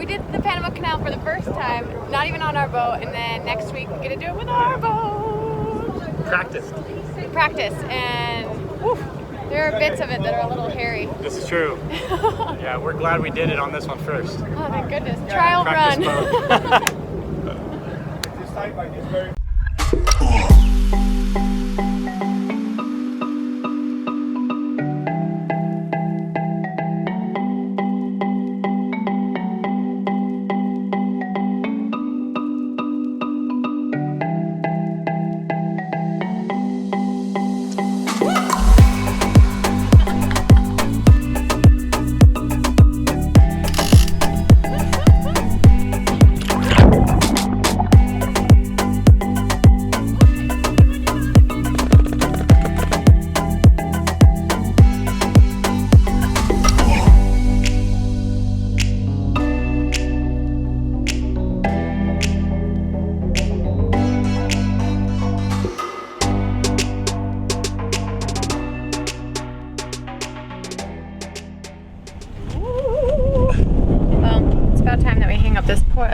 we did the Panama Canal for the first time, not even on our boat, and then next week we're gonna do it with our boat. Practice, and whew, there are bits of it that are a little hairy. This is true. Yeah, we're glad we did it on this one first. Oh, thank goodness. Trial run. This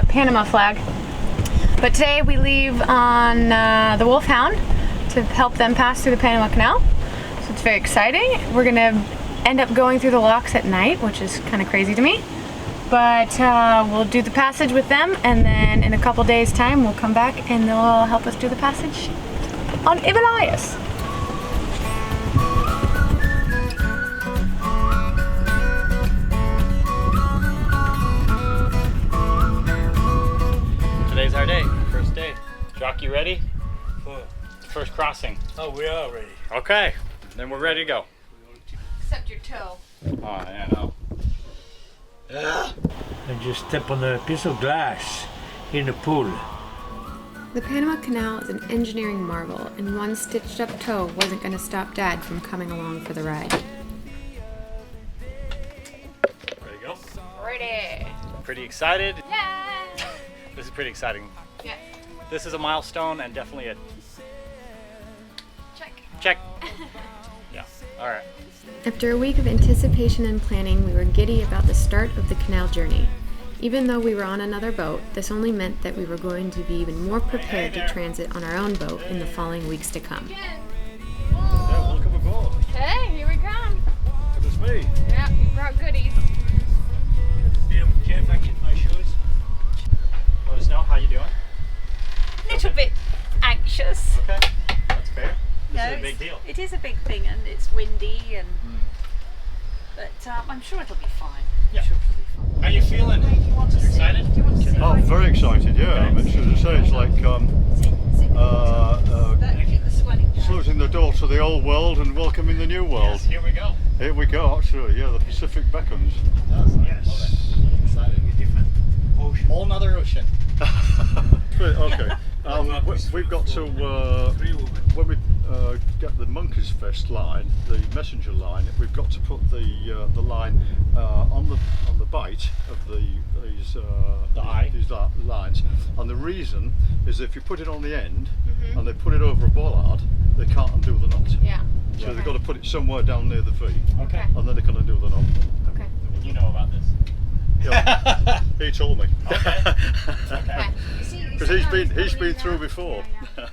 Panama flag. But today we leave on the Wolfhound to help them pass through the Panama Canal. So it's very exciting. We're gonna end up going through the locks at night, which is kind of crazy to me. But we'll do the passage with them, and then in a couple days time we'll come back and they'll help us do the passage on Himalayas. Today's our day, first day. Jock, you ready? What? First crossing. Oh, we are ready. Okay, then we're ready to go. Except your toe. Oh, yeah, no. And just step on a piece of glass in the pool. The Panama Canal is an engineering marvel, and one stitched up toe wasn't going to stop Dad from coming along for the ride. Ready to go? Ready. Pretty excited? Yeah. This is pretty exciting. Yeah. This is a milestone and definitely a Check. check. Yeah, all right. After a week of anticipation and planning, we were giddy about the start of the canal journey. Even though we were on another boat, this only meant that we were going to be even more prepared to transit on our own boat in the following weeks to come. Yeah, welcome aboard. Hey, here we come. It was me. Yeah, we brought goodies. Jeff, I get my shoes. Let us know how you doing. Little bit anxious. Okay, that's fair. This No, is a big deal. It is a big thing, and it's windy, and but I'm sure it'll be fine. Yeah. I'm sure it'll be fine. How you feeling? You want to Excited? See? Do you want to see? Oh, very excited, yeah. I mean, as I say, it's like The swelling down. closing the door to the old world and welcoming the new world. Yes, here we go. Here we go, actually, yeah, the Pacific beckons. Yes. Excited. different ocean. Whole nother ocean. Okay, we've got to, when we get the Monkeys Fest line, the messenger line, we've got to put the line on the bite of these lines, and the reason is if you put it on the end and they put it over a bollard, they can't undo the knot. Yeah. So they've got to put it somewhere down near the feet, Okay. and then they can undo the knot. Okay. You know about this. Yeah, he told me. Okay. Okay. Because he's been through before. For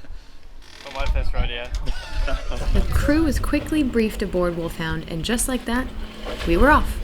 my first rodeo. The crew was quickly briefed aboard Wolfhound, and just like that, we were off.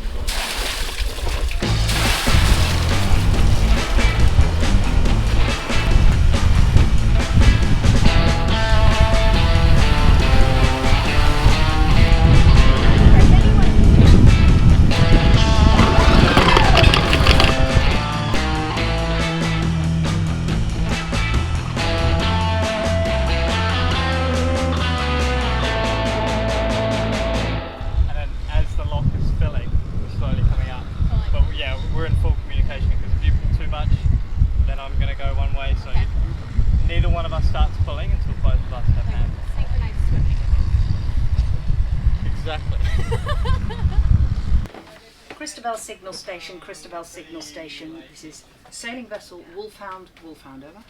Signal station, Christabel Signal Station. This is sailing vessel Wolfhound. Wolfhound, over.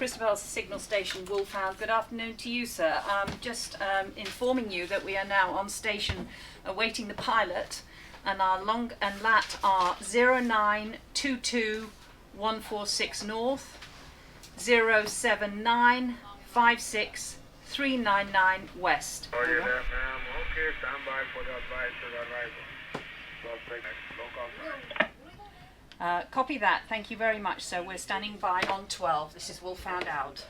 Christabel Signal Station, Wolfhound. Good afternoon to you, sir. Just informing you that we are now on station awaiting the pilot, and our long and lat are 0922146 north, 07956 west. Roger that, ma'am. Okay, stand by for the advice to the arrival. Suspect local time. Copy that. Thank you very much, sir. We're standing by on 12. This is Wolfhound out.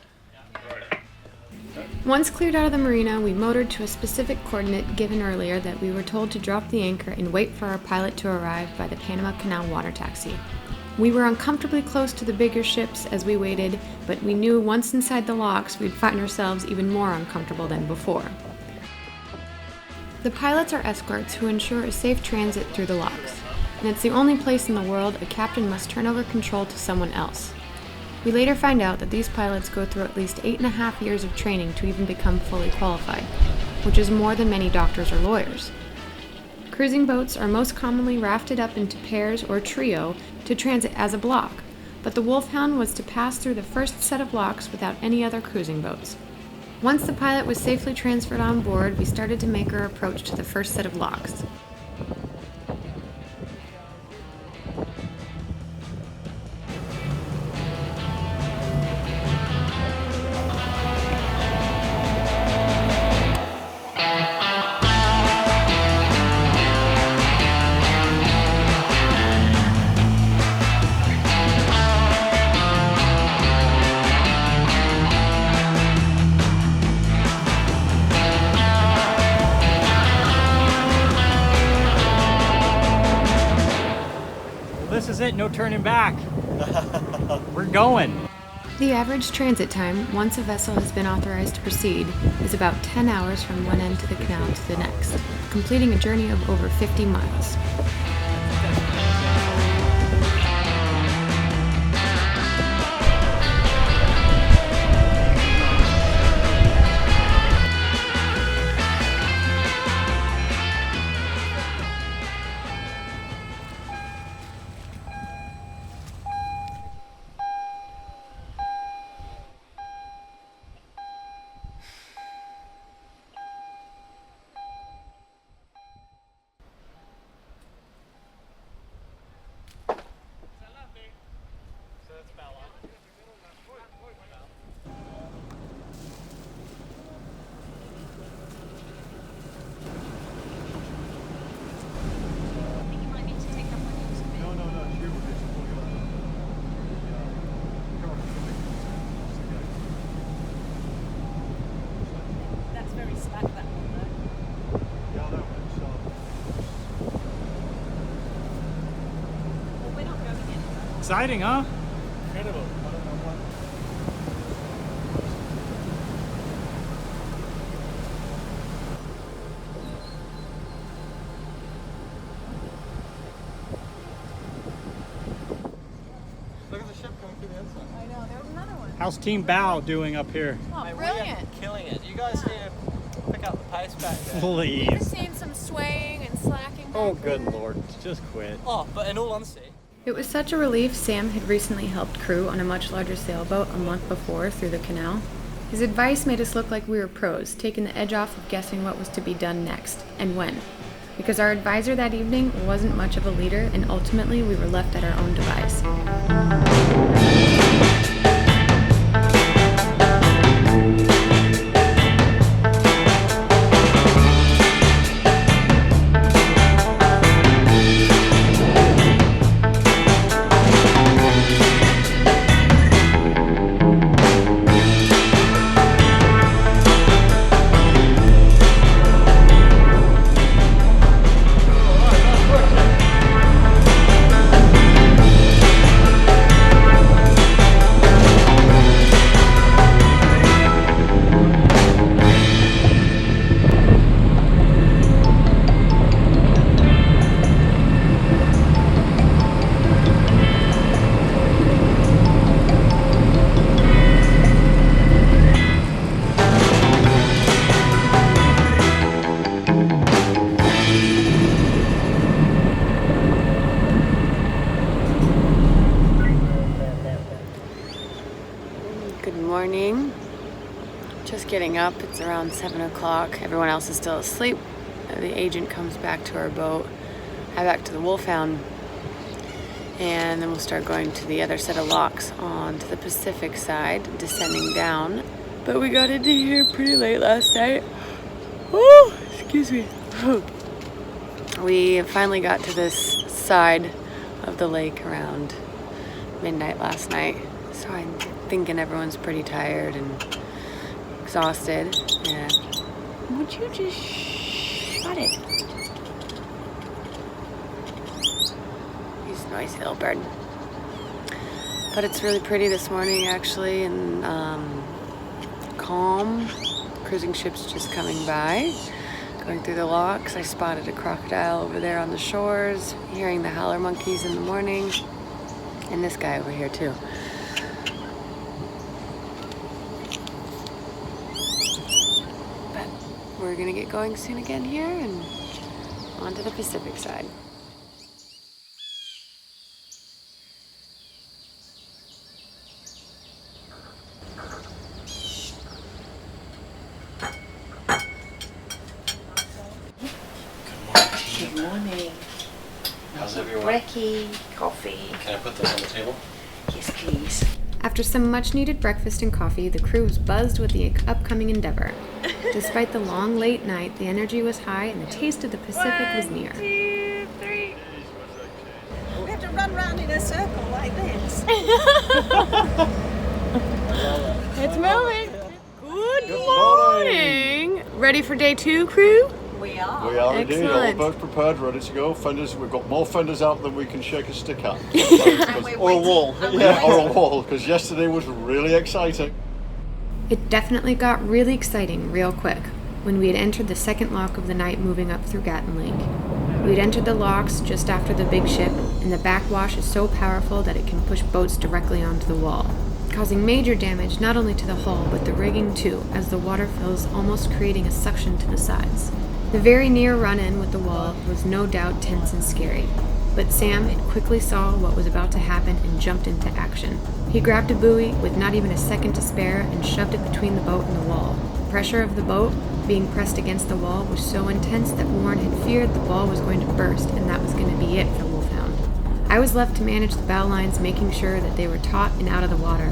Once cleared out of the marina, we motored to a specific coordinate given earlier that we were told to drop the anchor and wait for our pilot to arrive by the Panama Canal water taxi. We were uncomfortably close to the bigger ships as we waited, but we knew once inside the locks we'd find ourselves even more uncomfortable than before. The pilots are escorts who ensure a safe transit through the locks, and it's the only place in the world a captain must turn over control to someone else. We later find out that these pilots go through at least 8.5 years of training to even become fully qualified, which is more than many doctors or lawyers. Cruising boats are most commonly rafted up into pairs or trio to transit as a block, but the Wolfhound was to pass through the first set of locks without any other cruising boats. Once the pilot was safely transferred on board, we started to make our approach to the first set of locks. This is it, no turning back. We're going. The average transit time, once a vessel has been authorized to proceed, is about 10 hours from one end of the canal to the next, completing a journey of over 50 miles. Exciting, huh? Incredible. Look at the ship coming through the inside. I know, there was another one. How's Team Bow doing up here? Oh, Mate, we brilliant. are killing it. You guys need to pick up the pace back there. Please. Just seeing some swaying and slacking. Oh, back good there. Lord. Just quit. Oh, but in all honesty, It was such a relief. Sam had recently helped crew on a much larger sailboat a month before through the canal. His advice made us look like we were pros, taking the edge off of guessing what was to be done next, and when. Because our advisor that evening wasn't much of a leader, and ultimately we were left at our own device. getting up. It's around 7 o'clock. Everyone else is still asleep. The agent comes back to our boat. I back to the Wolfhound. And then we'll start going to the other set of locks on to the Pacific side, descending down. But we got into here pretty late last night. Oh, excuse me. We finally got to this side of the lake around midnight last night. So I'm thinking everyone's pretty tired and exhausted. Yeah. Would you just shut it? He's a noisy little bird. But it's really pretty this morning actually, and calm. Cruising ships just coming by. Going through the locks, I spotted a crocodile over there on the shores, hearing the howler monkeys in the morning, and this guy over here too. But we're gonna get going soon again here and on to the Pacific side. Good morning. How's everyone? Brekkie, coffee. Can I put those on the table? Yes, please. After some much-needed breakfast and coffee, the crew was buzzed with the upcoming endeavor. Despite the long, late night, the energy was high and the taste of the Pacific was near. 1, 2, 3. We have to run around in a circle like this. It's moving. Good morning. Ready for day 2, crew? We are. We are indeed. All the Excellent. boats prepared, ready to go. Fenders, we've got more fenders out than we can shake a stick at. Or a wall. Yeah, or a wall, because yesterday was really exciting. It definitely got really exciting real quick when we had entered the second lock of the night moving up through Gatton Lake. We had entered the locks just after the big ship, and the backwash is so powerful that it can push boats directly onto the wall, causing major damage not only to the hull but the rigging too, as the water fills, almost creating a suction to the sides. The very near run-in with the wall was no doubt tense and scary, but Sam had quickly saw what was about to happen and jumped into action. He grabbed a buoy with not even a second to spare and shoved it between the boat and the wall. The pressure of the boat being pressed against the wall was so intense that Warren had feared the ball was going to burst and that was going to be it for Wolfhound. I was left to manage the bow lines, making sure that they were taut and out of the water.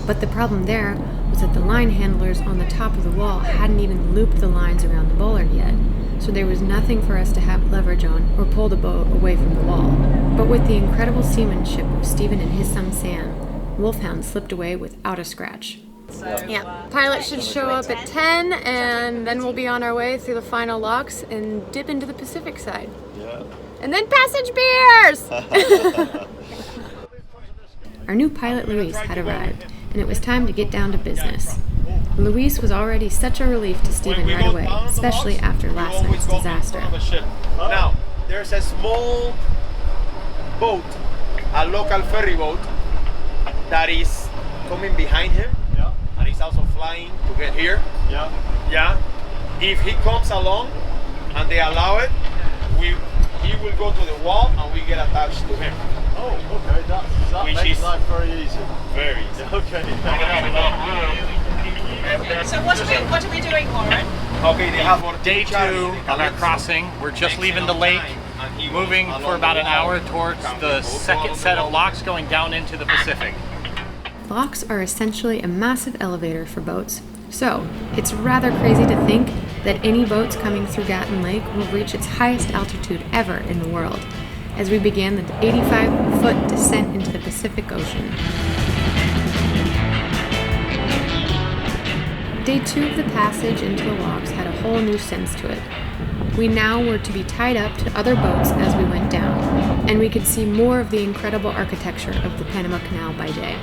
But the problem there was that the line handlers on the top of the wall hadn't even looped the lines around the bollard yet, so there was nothing for us to have leverage on or pull the boat away from the wall. But with the incredible seamanship of Stephen and his son Sam, Wolfhound slipped away without a scratch. Yeah, pilot should show up at 10, and then we'll be on our way through the final locks and dip into the Pacific side. Yeah. And then passage beers! Our new pilot Luis had arrived, and it was time to get down to business. Luis was already such a relief to Stephen right away, especially after last night's disaster. Now, there's a small boat, a local ferry boat, that is coming behind him, and he's also flying to get here. Yeah. If he comes along and they allow it, he will go to the wall and we get attached to him. Oh, okay. That makes life very easy. Very easy. Okay. So what are we doing, Warren? Okay, they have Day 2 on our crossing. We're just leaving the lake, moving for about an hour towards the second set of locks going down into the Pacific. Locks are essentially a massive elevator for boats, so it's rather crazy to think that any boats coming through Gatton Lake will reach its highest altitude ever in the world, as we began the 85-foot descent into the Pacific Ocean. Day 2 of the passage into the locks had a whole new sense to it. We now were to be tied up to other boats as we went down, and we could see more of the incredible architecture of the Panama Canal by day.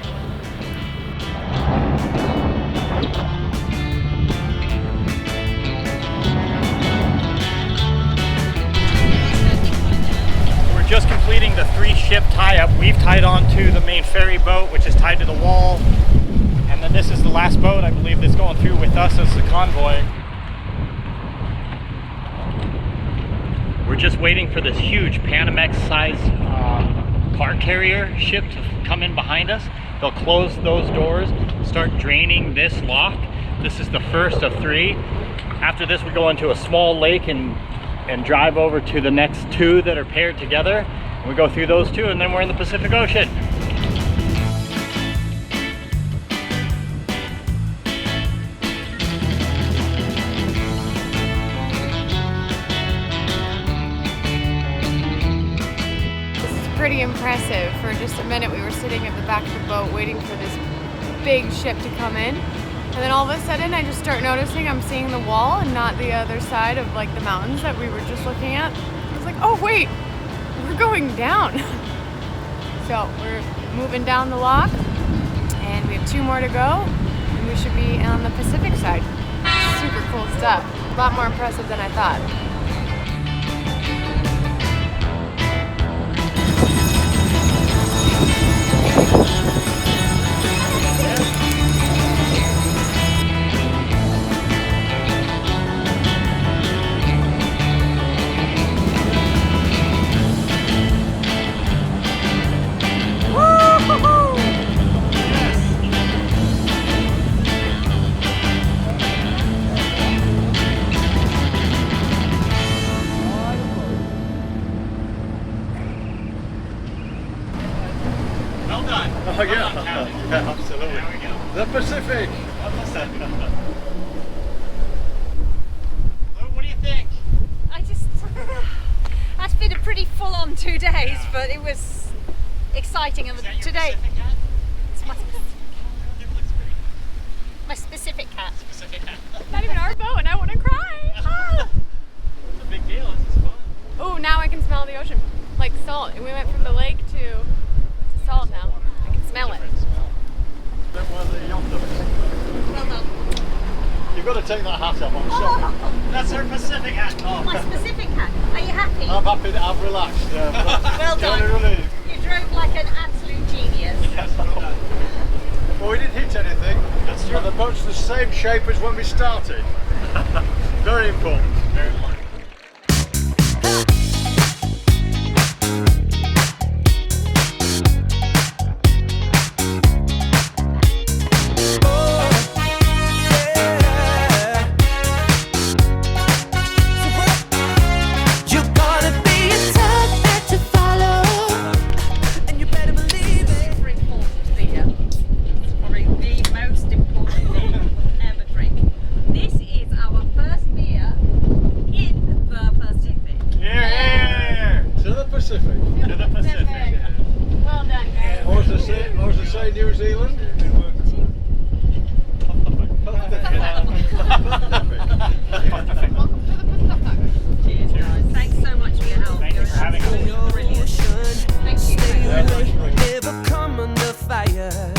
We're just completing the 3-ship tie-up. We've tied on to the main ferry boat, which is tied to the wall. And then this is the last boat, I believe, that's going through with us as the convoy. We're just waiting for this huge Panamax-sized car carrier ship to come in behind us. They'll close those doors, start draining this lock, This is the first of 3. After this, we go into a small lake and drive over to the next 2 that are paired together. And we go through those 2, and then we're in the Pacific Ocean. Pretty impressive. For just a minute we were sitting at the back of the boat waiting for this big ship to come in, and then all of a sudden I just start noticing I'm seeing the wall and not the other side of like the mountains that we were just looking at. I was like, oh wait, we're going down. So we're moving down the lock and we have 2 more to go and we should be on the Pacific side. Super cool stuff. A lot more impressive than I thought. Oh yeah, absolutely. The Pacific. What do you think? That's been a pretty full-on 2 days, but it was exciting. And today, it's my specific cat. Not even our boat and I want to cry. Ah. It's a big deal. This is fun. Oh, now I can smell the ocean. Like salt. And we went from the lake to salt now. I can smell it. Then where the yacht is. Well done. You've got to take that hat off, I'm sorry. That's our Pacific hat. Oh. My specific cat. Are you happy? I'm happy that I've relaxed. Well done. You drove like an absolute genius. Well, we didn't hit anything. That's true. The boat's the same shape as when we started. Very important. Very important. Well done, guys. What was I say, New Zealand? Cheers, guys. Thanks so much for your help. Thank you for having us. Brilliant. Thank you. Never come under fire.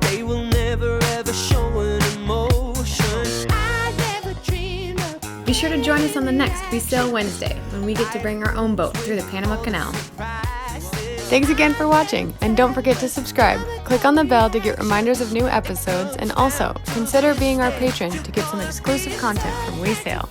They will never ever show an emotion. I never dreamed of. Be sure to join us on the next WESail Wednesday when we get to bring our own boat through the Panama Canal. Thanks again for watching, and don't forget to subscribe. Click on the bell to get reminders of new episodes, and also consider being our patron to get some exclusive content from WESail.